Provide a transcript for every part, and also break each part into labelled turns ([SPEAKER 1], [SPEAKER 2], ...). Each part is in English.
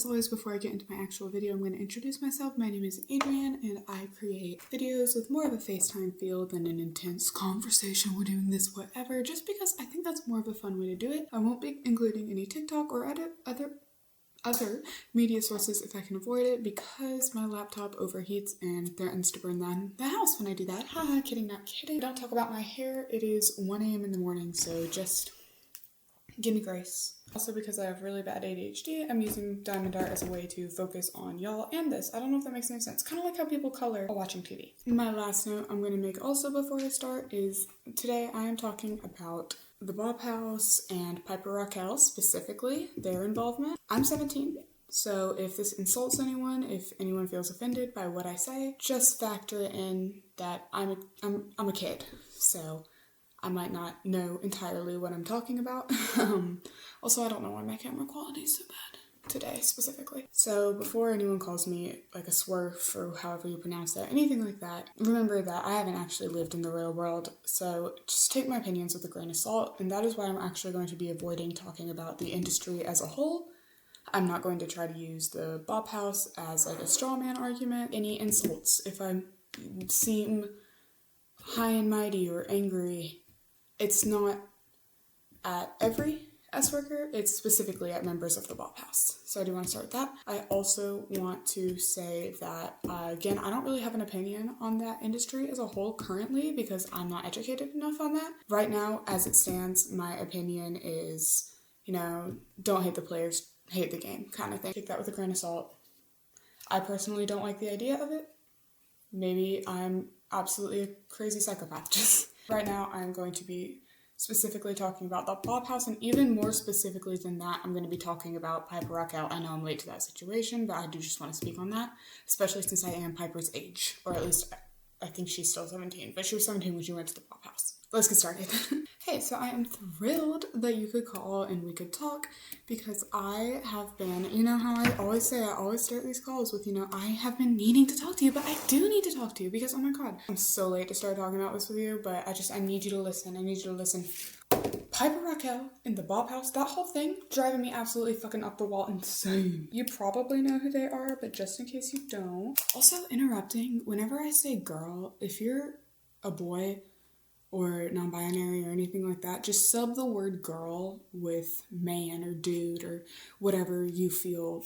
[SPEAKER 1] As always, before I get into my actual video, I'm going to introduce myself. My name is Adrienne, and I create videos with more of a FaceTime feel than an intense conversation. We're doing this whatever, just because I think that's more of a fun way to do it. I won't be including any TikTok or other media sources if I can avoid it, because my laptop overheats and threatens to burn the house when I do that. Haha, kidding, not kidding. Don't talk about my hair. It is 1 a.m. in the morning, so just give me grace. Also, because I have really bad ADHD, I'm using Diamond Art as a way to focus on y'all and this. I don't know if that makes any sense. Kind of like how people color while watching TV. My last note I'm going to make also before I start is today I am talking about the Bop House and Piper Rockelle, specifically their involvement. I'm 17, so if this insults anyone, if anyone feels offended by what I say, just factor in that I'm a kid, so I might not know entirely what I'm talking about. Also, I don't know why my camera quality is so bad today specifically. So before anyone calls me like a swerf or however you pronounce that, anything like that, remember that I haven't actually lived in the real world, so just take my opinions with a grain of salt, and that is why I'm actually going to be avoiding talking about the industry as a whole. I'm not going to try to use the Bop House as like a straw man argument. Any insults, if I seem high and mighty or angry, it's not at every S-worker, it's specifically at members of the Bop House. So I do want to start with that. I also want to say that, again, I don't really have an opinion on that industry as a whole currently because I'm not educated enough on that. Right now, as it stands, my opinion is, don't hate the players, hate the game kind of thing. Take that with a grain of salt. I personally don't like the idea of it. Maybe I'm absolutely a crazy psychopath. Just right now, I'm going to be specifically talking about the Bop House, and even more specifically than that, I'm going to be talking about Piper Rockelle. I know I'm late to that situation, but I do just want to speak on that, especially since I am Piper's age, or at least I think she's still 17, but she was 17 when she went to the Bop House. Let's get started. Hey, so I am thrilled that you could call and we could talk, because I have been, you know how I always say, I always start these calls with, I have been needing to talk to you, but I do need to talk to you because, oh my god, I'm so late to start talking about this with you, but I need you to listen. I need you to listen. Piper Rockelle in the Bop House, that whole thing, driving me absolutely fucking up the wall insane. You probably know who they are, but just in case you don't. Also, interrupting, whenever I say girl, if you're a boy or non-binary or anything like that, just sub the word girl with man or dude or whatever you feel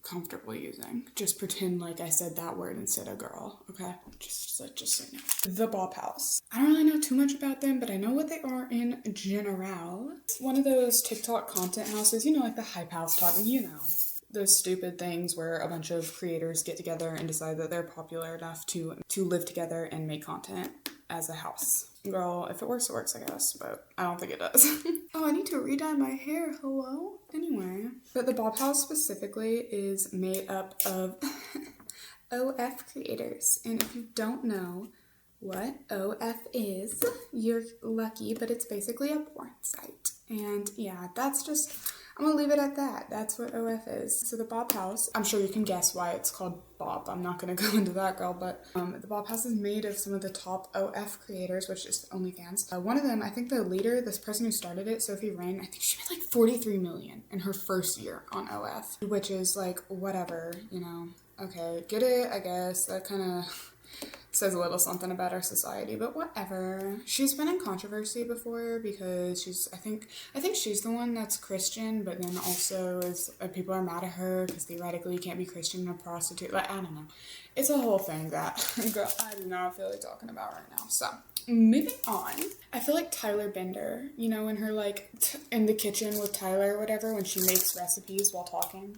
[SPEAKER 1] comfortable using. Just pretend like I said that word instead of girl, okay? Just so you know. The Bop House. I don't really know too much about them, but I know what they are in general. It's one of those TikTok content houses, like the hype house talking, those stupid things where a bunch of creators get together and decide that they're popular enough to live together and make content as a house. Girl, if it works, it works, I guess, but I don't think it does. Oh, I need to re-dye my hair, hello? Anyway, but the Bop House specifically is made up of OF creators, and if you don't know what OF is, you're lucky, but it's basically a porn site. And yeah, I'm gonna leave it at that. That's what OF is. So the Bop House, I'm sure you can guess why it's called Bop. I'm not gonna go into that, girl, but the Bop House is made of some of the top OF creators, which is OnlyFans. One of them, I think the leader, this person who started it, Sophie Rain, I think she made like 43 million in her first year on OF, which is like, whatever, okay, get it, I guess. That kind of says a little something about our society, but whatever. She's been in controversy before because I think she's the one that's Christian, but then also people are mad at her because theoretically you can't be Christian and a prostitute. Like, I don't know. It's a whole thing that, girl, I do not feel like talking about right now. So, moving on. I feel like Tyler Bender, in her, in the kitchen with Tyler or whatever, when she makes recipes while talking.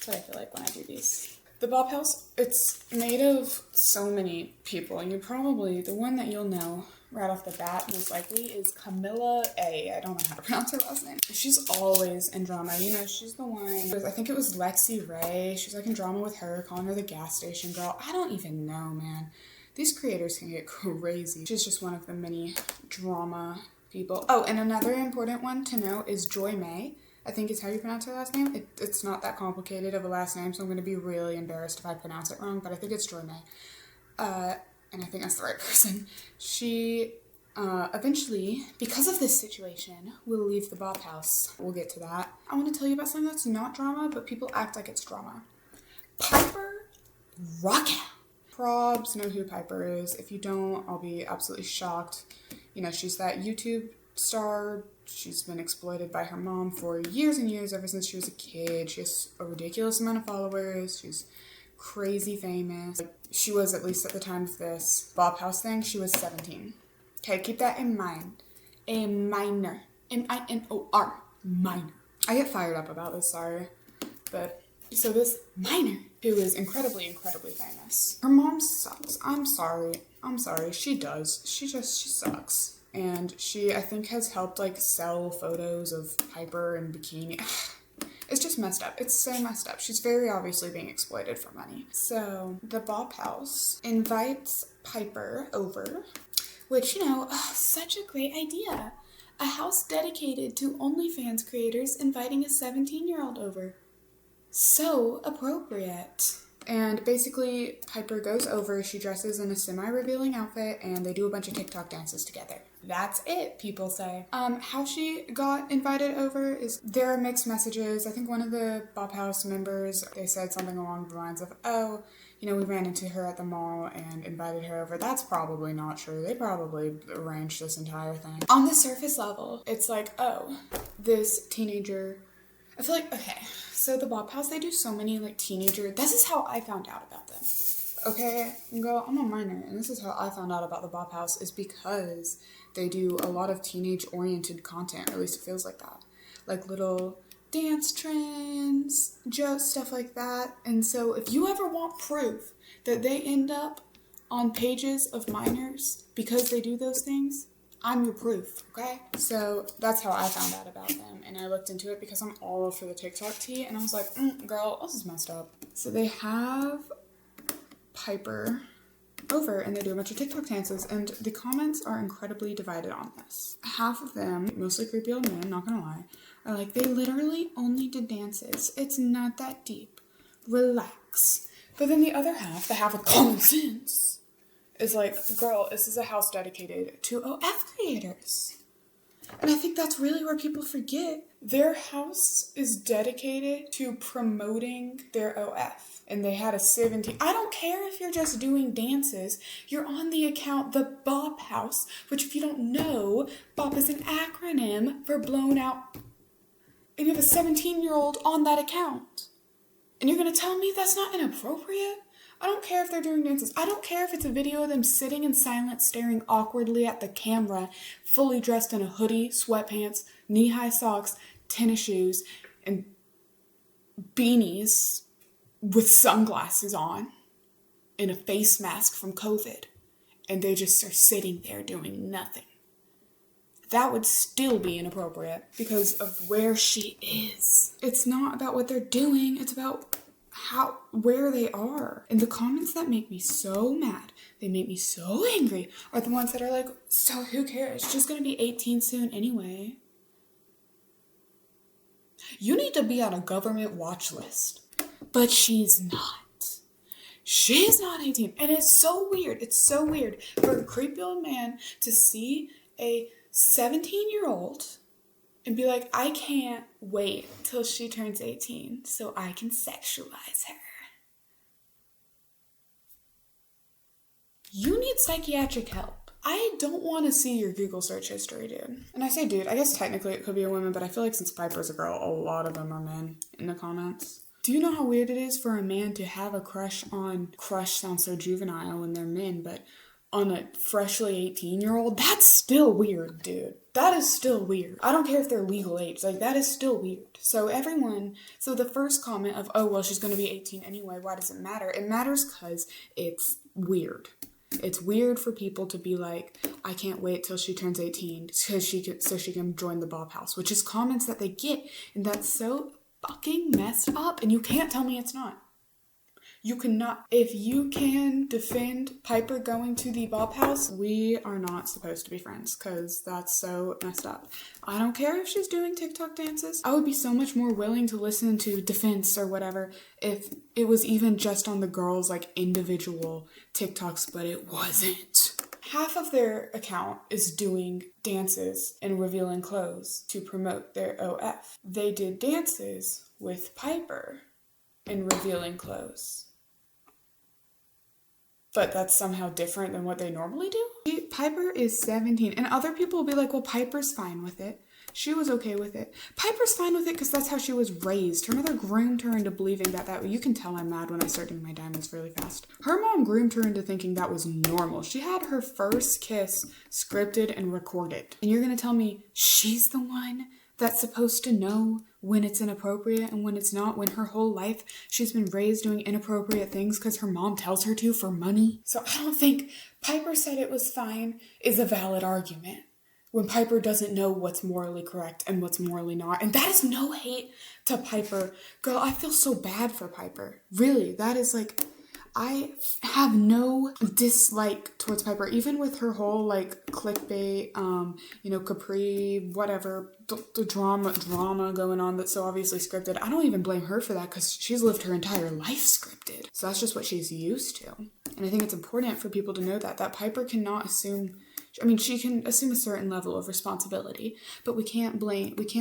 [SPEAKER 1] That's what I feel like when I do these. The Bop House, it's made of so many people, and the one that you'll know right off the bat most likely is Camilla A. I don't know how to pronounce her last name. She's always in drama, she's the one, I think it was Lexi Ray, she's like in drama with her, calling her the gas station girl. I don't even know, man. These creators can get crazy. She's just one of the many drama people. Oh, and another important one to know is Joy May. I think is how you pronounce her last name. It's not that complicated of a last name, so I'm going to be really embarrassed if I pronounce it wrong, but I think it's Joy May. And I think that's the right person. She Eventually, because of this situation, we'll leave the Bop House. We'll get to that. I want to tell you about something that's not drama, but people act like it's drama. Piper Rockelle. Probs know who Piper is. If you don't, I'll be absolutely shocked. You know, she's that YouTube star. She's been exploited by her mom for years and years, ever since she was a kid. She has a ridiculous amount of followers. She's crazy famous. She was, at least at the time of this Bop House thing, she was 17. Okay, keep that in mind. A minor. M-I-N-O-R. Minor. I get fired up about this, sorry. But, so this minor, who is incredibly famous. Her mom sucks. I'm sorry. She does. She sucks. And she, I think, has helped, like, sell photos of Piper in bikini. It's just messed up. It's so messed up. She's very obviously being exploited for money. So, the Bop House invites Piper over, which, you know, such a great idea. A house dedicated to OnlyFans creators inviting a 17-year-old over. So appropriate. And basically, Piper goes over, she dresses in a semi-revealing outfit, and they do a bunch of TikTok dances together. That's it, people say. How she got invited over is, there are mixed messages. I think one of the Bop House members, they said something along the lines of, oh, you know, we ran into her at the mall and invited her over. That's probably not true. They probably arranged this entire thing. On the surface level, it's like, oh, this teenager, I feel like, okay, so the Bop House, they do so many, like, teenager, this is how I found out about them. Okay, girl, I'm a minor, and this is how I found out about the Bop House, is because they do a lot of teenage-oriented content, or at least it feels like that. Like little dance trends, jokes, stuff like that. And so if you ever want proof that they end up on pages of minors because they do those things, I'm your proof, okay? So that's how I found out about them. And I looked into it because I'm all for the TikTok tea. And I was like, girl, this is messed up. So they have Piper over and they do a bunch of TikTok dances. And the comments are incredibly divided on this. Half of them, mostly creepy old men, not gonna lie, are like, they literally only did dances. It's not that deep. Relax. But then the other half, the half with common sense, is like, girl, this is a house dedicated to OF creators. And I think that's really where people forget. Their house is dedicated to promoting their OF. And they had a 17. I don't care if you're just doing dances. You're on the account, the Bop House, which if you don't know, Bop is an acronym for blown out. And you have a 17-year-old on that account. And you're going to tell me that's not inappropriate? I don't care if they're doing dances. I don't care if it's a video of them sitting in silence, staring awkwardly at the camera, fully dressed in a hoodie, sweatpants, knee-high socks, tennis shoes, and beanies with sunglasses on, and a face mask from COVID. And they just are sitting there doing nothing. That would still be inappropriate because of where she is. It's not about what they're doing. It's about where they are. And the comments that make me so mad, they make me so angry, are the ones that are like, so who cares? She's gonna be 18 soon anyway. You need to be on a government watch list. But she's not. She's not 18. And it's so weird. It's so weird for a creepy old man to see a 17-year-old and be like, I can't wait till she turns 18 so I can sexualize her. You need psychiatric help. I don't want to see your Google search history, dude. And I say dude, I guess technically it could be a woman, but I feel like since Piper's a girl, a lot of them are men in the comments. Do you know how weird it is for a man to have a crush sounds so juvenile when they're men, but on a freshly 18-year-old? That's still weird, dude. That is still weird. I don't care if they're legal age. Like, that is still weird. So the first comment of, oh, well, she's going to be 18 anyway, why does it matter? It matters because it's weird. It's weird for people to be like, I can't wait till she turns 18 so she can join the Bop House, which is comments that they get, and that's so fucking messed up, and you can't tell me it's not. You cannot. If you can defend Piper going to the Bop House, we are not supposed to be friends because that's so messed up. I don't care if she's doing TikTok dances. I would be so much more willing to listen to defense or whatever if it was even just on the girls' like individual TikToks, but it wasn't. half of their account is doing dances and revealing clothes to promote their OF. They did dances with Piper and revealing clothes. But that's somehow different than what they normally do? Piper is 17, and other people will be like, well, Piper's fine with it. She was okay with it. Piper's fine with it because that's how she was raised. Her mother groomed her into believing that you can tell I'm mad when I start doing my diamonds really fast. Her mom groomed her into thinking that was normal. She had her first kiss scripted and recorded. And you're going to tell me she's the one that's supposed to know when it's inappropriate and when it's not, when her whole life she's been raised doing inappropriate things because her mom tells her to for money? So I don't think Piper said it was fine is a valid argument when Piper doesn't know what's morally correct and what's morally not. And that is no hate to Piper. Girl, I feel so bad for Piper. Really, that is like, I have no dislike towards Piper, even with her whole like clickbait, Capri, whatever, the drama going on that's so obviously scripted. I don't even blame her for that because she's lived her entire life scripted. So that's just what she's used to. And I think it's important for people to know that Piper cannot assume, she can assume a certain level of responsibility, but we can't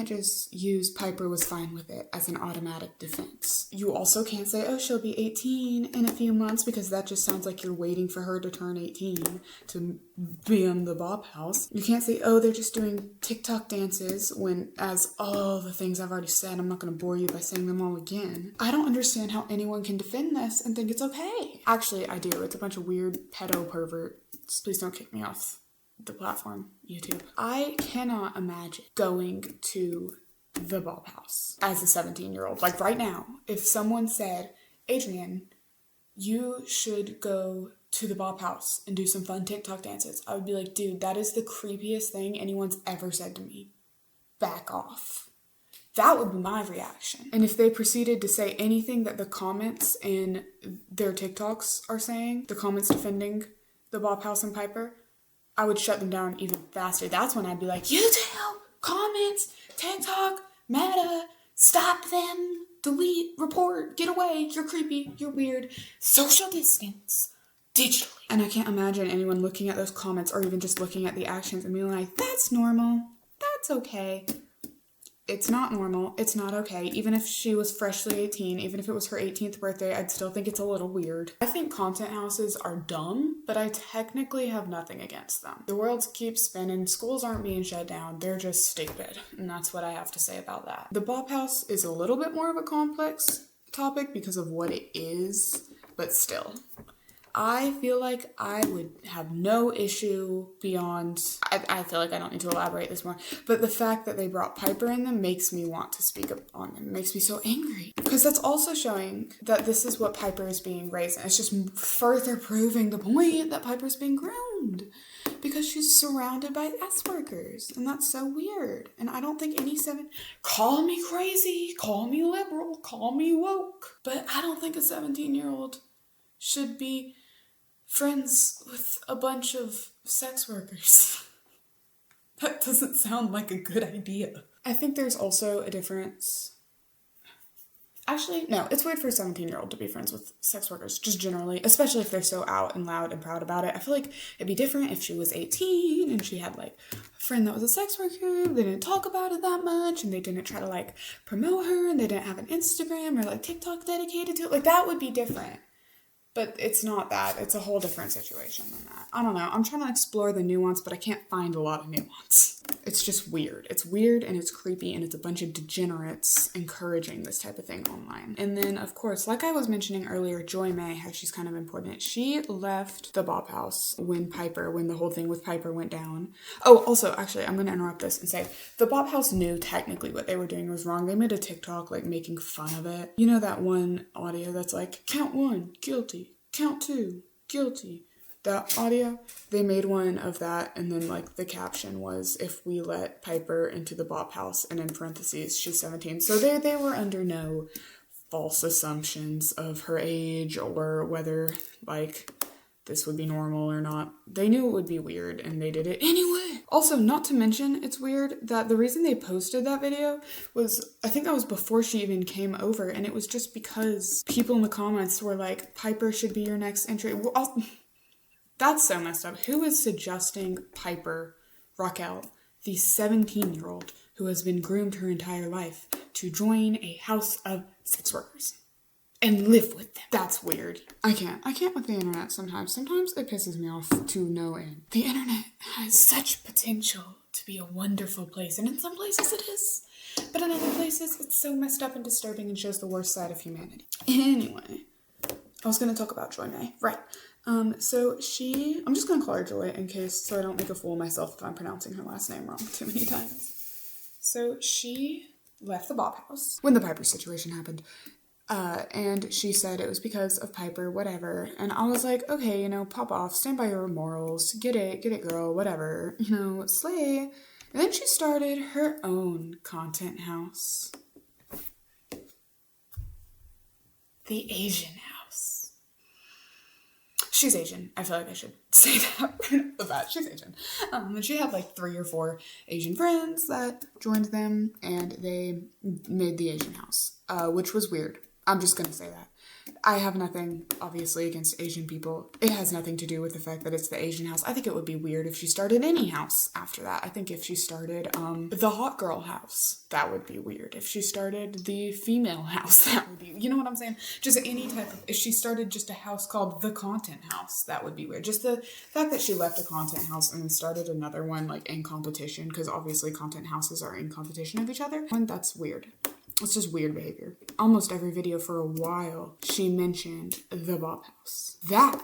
[SPEAKER 1] just use Piper was fine with it as an automatic defense. You also can't say, oh, she'll be 18 in a few months, because that just sounds like you're waiting for her to turn 18 to be in the Bop House. You can't say, oh, they're just doing TikTok dances, when, as all the things I've already said, I'm not going to bore you by saying them all again. I don't understand how anyone can defend this and think it's okay. Actually, I do. It's a bunch of weird pedo perverts. Please don't kick me off the platform, YouTube. I cannot imagine going to the Bop House as a 17-year-old. Like right now, if someone said, Adrian, you should go to the Bop House and do some fun TikTok dances, I would be like, dude, that is the creepiest thing anyone's ever said to me. Back off. That would be my reaction. And if they proceeded to say anything that the comments in their TikToks are saying, the comments defending the Bop House and Piper, I would shut them down even faster. That's when I'd be like, YouTube, comments, TikTok, Meta, stop them, delete, report, get away, you're creepy, you're weird, social distance, digitally. And I can't imagine anyone looking at those comments or even just looking at the actions and being like, that's normal, that's okay. It's not normal. It's not okay. Even if she was freshly 18, even if it was her 18th birthday, I'd still think it's a little weird. I think content houses are dumb, but I technically have nothing against them. The world keeps spinning. Schools aren't being shut down. They're just stupid. And that's what I have to say about that. The Bop House is a little bit more of a complex topic because of what it is, but still. I feel like I would have no issue beyond, I feel like I don't need to elaborate this more, but the fact that they brought Piper in them makes me want to speak up on them. It makes me so angry. Because that's also showing that this is what Piper is being raised in. It's just further proving the point that Piper's being groomed. Because she's surrounded by S workers. And that's so weird. And I don't think call me crazy, call me liberal, call me woke. But I don't think a 17-year-old should be friends with a bunch of sex workers. That doesn't sound like a good idea. I think there's also a difference. Actually, no, it's weird for a 17-year-old to be friends with sex workers, just generally, especially if they're so out and loud and proud about it. I feel like it'd be different if she was 18 and she had like a friend that was a sex worker. They didn't talk about it that much and they didn't try to like promote her and they didn't have an Instagram or like TikTok dedicated to it. Like that would be different. But it's not that. It's a whole different situation than that. I don't know. I'm trying to explore the nuance, but I can't find a lot of nuance. It's just weird. It's weird and it's creepy and it's a bunch of degenerates encouraging this type of thing online. And then, of course, like I was mentioning earlier, Joy May, how she's kind of important. She left the Bop House when the whole thing with Piper went down. Oh, also, actually, I'm going to interrupt this and say the Bop House knew technically what they were doing was wrong. They made a TikTok like making fun of it. You know that one audio that's like, count 1, guilty. Count 2, guilty. That audio, they made one of that, and then like the caption was, if we let Piper into the Bop House, and in parentheses, she's 17. So they were under no false assumptions of her age or whether like this would be normal or not. They knew it would be weird and they did it anyway. Also, not to mention, it's weird that the reason they posted that video was, I think that was before she even came over, and it was just because people in the comments were like, Piper should be your next entry. That's so messed up. Who is suggesting Piper Rockelle, the 17-year-old who has been groomed her entire life, to join a house of sex workers and live with them? That's weird. I can't with the internet sometimes. Sometimes it pisses me off to no end. The internet has such potential to be a wonderful place, and in some places it is. But in other places, it's so messed up and disturbing and shows the worst side of humanity. Anyway, I was going to talk about Joy May. Right. So I'm just going to call her Joy so I don't make a fool of myself if I'm pronouncing her last name wrong too many times. So she left the Bop House when the Piper situation happened. And she said it was because of Piper, whatever. And I was like, okay, pop off, stand by your morals, get it, girl, whatever, slay. And then she started her own content house. The Asian House. She's Asian. I feel like I should say that right off the bat. She's Asian. And she had like 3 or 4 Asian friends that joined them, and they made the Asian House, which was weird. I'm just going to say that. I have nothing, obviously, against Asian people. It has nothing to do with the fact that it's the Asian House. I think it would be weird if she started any house after that. I think if she started the hot girl house, that would be weird. If she started the female house, that would be, you know what I'm saying? Just any type of, if she started just a house called the content house, that would be weird. Just the fact that she left a content house and then started another one like in competition, because obviously content houses are in competition of each other, and that's weird. It's just weird behavior. Almost every video for a while, she mentioned the Bop House. That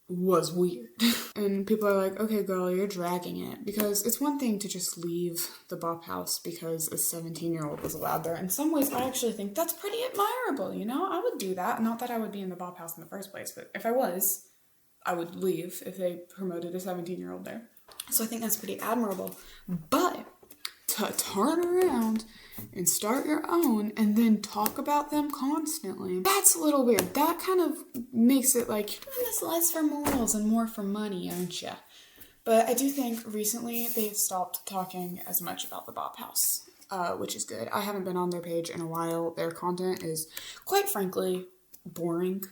[SPEAKER 1] was weird. And people are like, okay, girl, you're dragging it. Because it's one thing to just leave the Bop House because a 17-year-old was allowed there. In some ways, I actually think that's pretty admirable, I would do that. Not that I would be in the Bop House in the first place, but if I was, I would leave if they promoted a 17-year-old there. So I think that's pretty admirable. But to turn around and start your own and then talk about them constantly, that's a little weird. That kind of makes it like, this less for morals and more for money, aren't ya? But I do think recently they've stopped talking as much about the Bop House, which is good. I haven't been on their page in a while. Their content is, quite frankly, boring.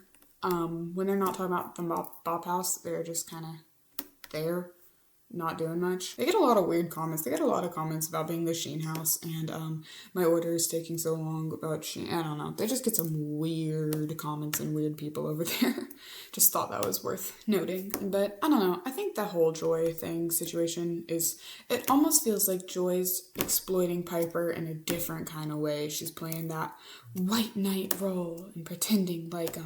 [SPEAKER 1] When they're not talking about the Bop House, they're just kind of there, not doing much. They get a lot of weird comments. They get a lot of comments about being the Sheen House, and my order is taking so long about Sheen. I don't know. They just get some weird comments and weird people over there. Just thought that was worth noting. But I don't know. I think the whole Joy thing situation it almost feels like Joy's exploiting Piper in a different kind of way. She's playing that white knight role and pretending like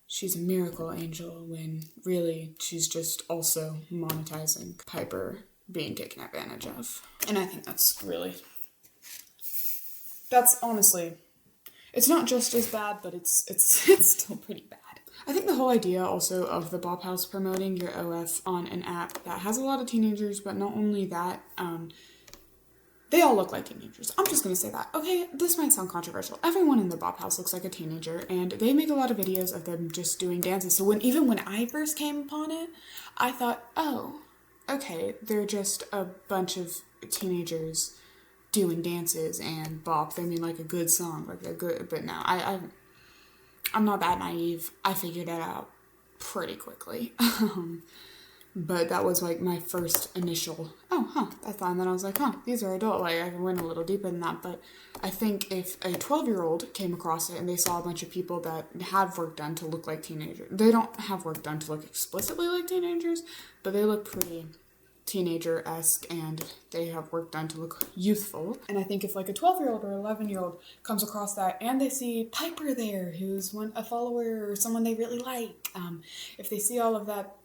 [SPEAKER 1] she's a miracle angel when really she's just also monetizing Piper being taken advantage of. And I think that's honestly, it's not just as bad, but it's still pretty bad. I think the whole idea also of the Bop House promoting your OF on an app that has a lot of teenagers, but not only that, they all look like teenagers. I'm just going to say that. Okay, this might sound controversial. Everyone in the Bop House looks like a teenager, and they make a lot of videos of them just doing dances. So even when I first came upon it, I thought, oh, okay, they're just a bunch of teenagers doing dances and bop. They mean like a good song, like they're good. But no, I'm not that naive. I figured that out pretty quickly. But that was like my first initial, that's fine. Then I was like, these are adult. Like I went a little deeper than that. But I think if a 12-year-old came across it and they saw a bunch of people that have work done to look like teenagers, they don't have work done to look explicitly like teenagers, but they look pretty teenager-esque and they have work done to look youthful. And I think if like a 12-year-old or 11-year-old comes across that and they see Piper there, who's a follower or someone they really like, if they see all of that,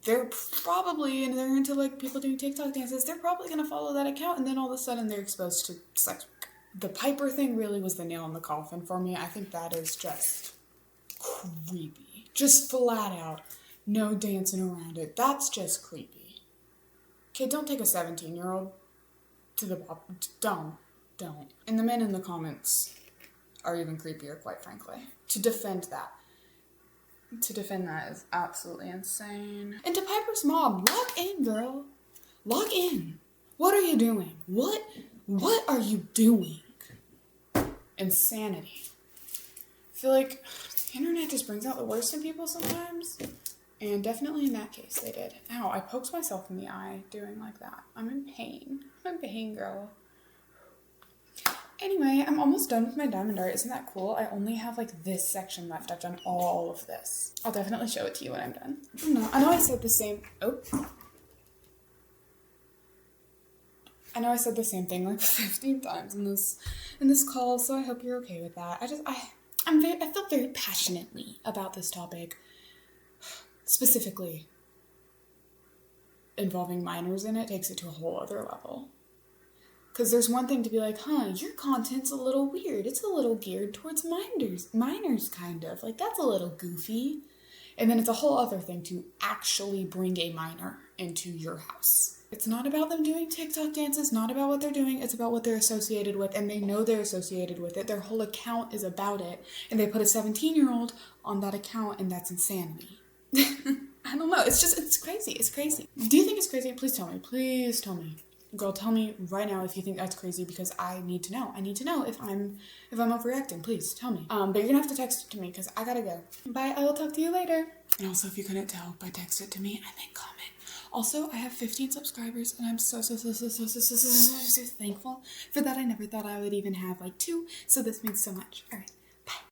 [SPEAKER 1] they're into like people doing TikTok dances, they're probably going to follow that account, and then all of a sudden they're exposed to sex work. The Piper thing really was the nail in the coffin for me. I think that is just creepy. Just flat out, no dancing around it. That's just creepy. Okay, don't take a 17-year-old to the pop. Don't. And the men in the comments are even creepier, quite frankly. To defend that is absolutely insane. And to Piper's mom, lock in, girl. Lock in. What are you doing? What are you doing? Insanity. I feel like the internet just brings out the worst in people sometimes. And definitely in that case they did. Ow, I poked myself in the eye doing like that. I'm in pain. I'm in pain, girl. Anyway, I'm almost done with my diamond art. Isn't that cool? I only have like this section left. I've done all of this. I'll definitely show it to you when I'm done. I know I said the same. I know I said the same thing like 15 times in this call, so I hope you're okay with that. I feel very passionately about this topic, specifically involving minors in it. Takes it to a whole other level. Because there's one thing to be like, your content's a little weird. It's a little geared towards minors kind of. Like, that's a little goofy. And then it's a whole other thing to actually bring a minor into your house. It's not about them doing TikTok dances, not about what they're doing. It's about what they're associated with, and they know they're associated with it. Their whole account is about it. And they put a 17-year-old on that account, and that's insanity. I don't know. It's crazy. It's crazy. Do you think it's crazy? Please tell me. Please tell me. Girl, tell me right now if you think that's crazy, because I need to know. I need to know if I'm overreacting. Please tell me. But you're gonna have to text it to me because I gotta go. Bye. I will talk to you later. And also, if you couldn't tell by text it to me and then comment. Also, I have 15 subscribers and I'm so thankful for that. I never thought I would even have like 2. So this means so much. All right.